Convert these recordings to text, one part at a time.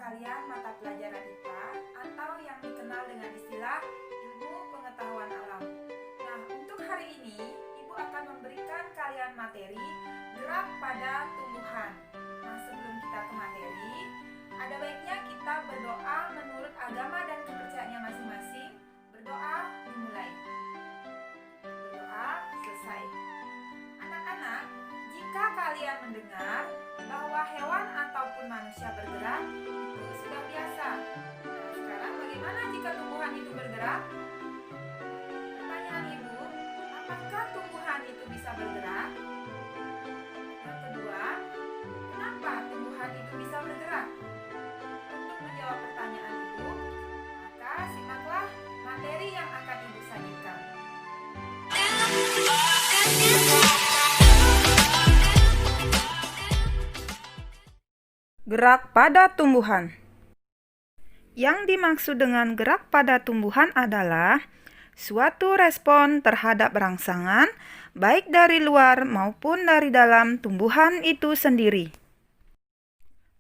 kalian mata pelajaran IPA atau yang dikenal dengan istilah ilmu pengetahuan alam. Nah, untuk hari ini Ibu akan memberikan kalian materi gerak pada tumbuhan. Nah, sebelum kita ke materi, ada baiknya kita berdoa menurut agama dan kepercayaannya masing-masing. Berdoa dimulai. Berdoa selesai. Anak-anak, jika kalian mendengar bahwa hewan ataupun manusia bergerak, itu sudah biasa. Nah, sekarang bagaimana jika tumbuhan itu bergerak? Pertanyaan Ibu, apakah tumbuhan itu bisa bergerak? Yang kedua, kenapa tumbuhan itu bisa bergerak? Untuk menjawab pertanyaan Ibu, maka simaklah materi yang akan Ibu sajikan. Gerak pada tumbuhan. Yang dimaksud dengan gerak pada tumbuhan adalah suatu respon terhadap rangsangan, baik dari luar maupun dari dalam tumbuhan itu sendiri.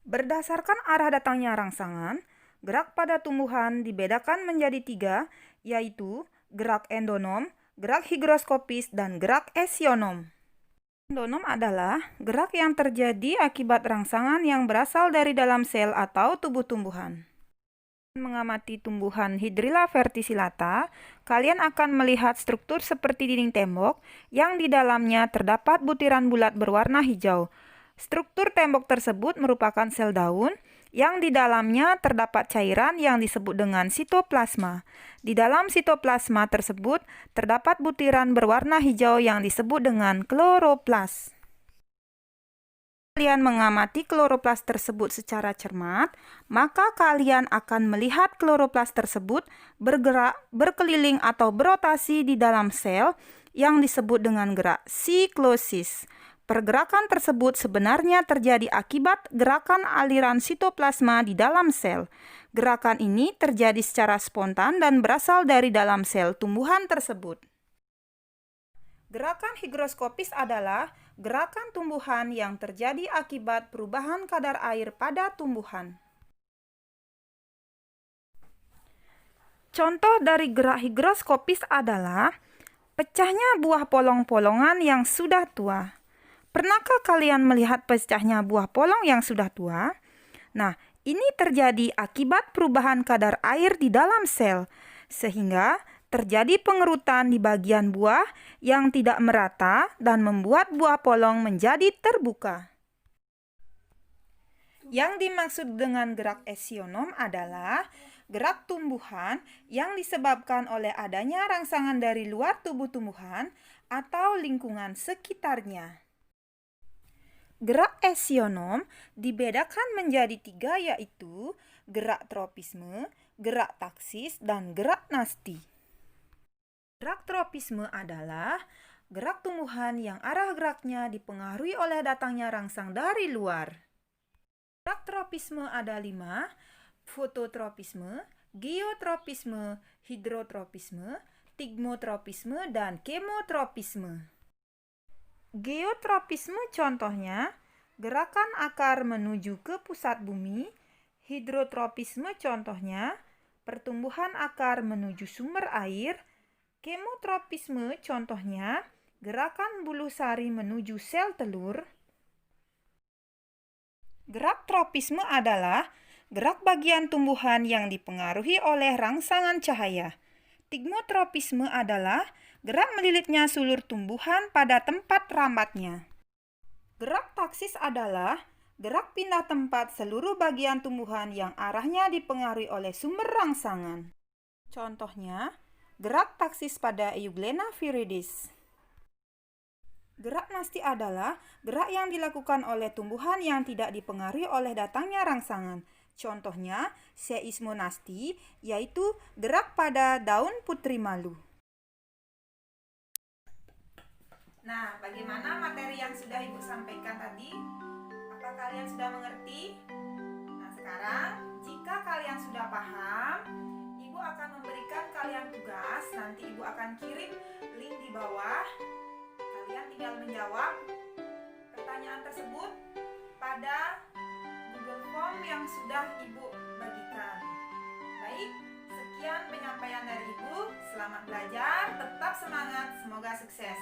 Berdasarkan arah datangnya rangsangan, gerak pada tumbuhan dibedakan menjadi 3, yaitu gerak endonom, gerak higroskopis, dan gerak esionom. Endonom adalah gerak yang terjadi akibat rangsangan yang berasal dari dalam sel atau tubuh tumbuhan. Mengamati tumbuhan Hydrilla verticillata, kalian akan melihat struktur seperti dinding tembok yang di dalamnya terdapat butiran bulat berwarna hijau. Struktur tembok tersebut merupakan sel daun yang di dalamnya terdapat cairan yang disebut dengan sitoplasma. Di dalam sitoplasma tersebut terdapat butiran berwarna hijau yang disebut dengan kloroplas. Kalian mengamati kloroplas tersebut secara cermat, maka kalian akan melihat kloroplas tersebut bergerak, berkeliling atau berotasi di dalam sel yang disebut dengan gerak siklosis. Pergerakan tersebut sebenarnya terjadi akibat gerakan aliran sitoplasma di dalam sel. Gerakan ini terjadi secara spontan dan berasal dari dalam sel tumbuhan tersebut. Gerakan higroskopis adalah gerakan tumbuhan yang terjadi akibat perubahan kadar air pada tumbuhan. Contoh dari gerak higroskopis adalah pecahnya buah polong-polongan yang sudah tua. Pernahkah kalian melihat pecahnya buah polong yang sudah tua? Nah, ini terjadi akibat perubahan kadar air di dalam sel, sehingga terjadi pengerutan di bagian buah yang tidak merata dan membuat buah polong menjadi terbuka. Yang dimaksud dengan gerak esionom adalah gerak tumbuhan yang disebabkan oleh adanya rangsangan dari luar tubuh tumbuhan atau lingkungan sekitarnya. Gerak esionom dibedakan menjadi 3, yaitu gerak tropisme, gerak taksis, dan gerak nasti. Gerak tropisme adalah gerak tumbuhan yang arah geraknya dipengaruhi oleh datangnya rangsang dari luar. Gerak tropisme ada 5, fototropisme, geotropisme, hidrotropisme, tigmotropisme, dan kemotropisme. Geotropisme contohnya gerakan akar menuju ke pusat bumi. Hidrotropisme contohnya pertumbuhan akar menuju sumber air. Kemotropisme contohnya gerakan bulu sari menuju sel telur. Gerak tropisme adalah gerak bagian tumbuhan yang dipengaruhi oleh rangsangan cahaya. Tigmotropisme adalah gerak melilitnya sulur tumbuhan pada tempat rambatnya. Gerak taksis adalah gerak pindah tempat seluruh bagian tumbuhan yang arahnya dipengaruhi oleh sumber rangsangan. Contohnya, gerak taksis pada Euglena viridis. Gerak nasti adalah gerak yang dilakukan oleh tumbuhan yang tidak dipengaruhi oleh datangnya rangsangan. Contohnya, seismonasti, yaitu gerak pada daun putri malu. Nah, bagaimana materi yang sudah Ibu sampaikan tadi? Apa kalian sudah mengerti? Nah, sekarang jika kalian sudah paham, Ibu akan memberikan kalian tugas. Nanti Ibu akan kirim link di bawah. Kalian tinggal menjawab pertanyaan tersebut pada Google form yang sudah Ibu bagikan. Baik, sekian penyampaian dari Ibu. Selamat belajar, tetap semangat, semoga sukses.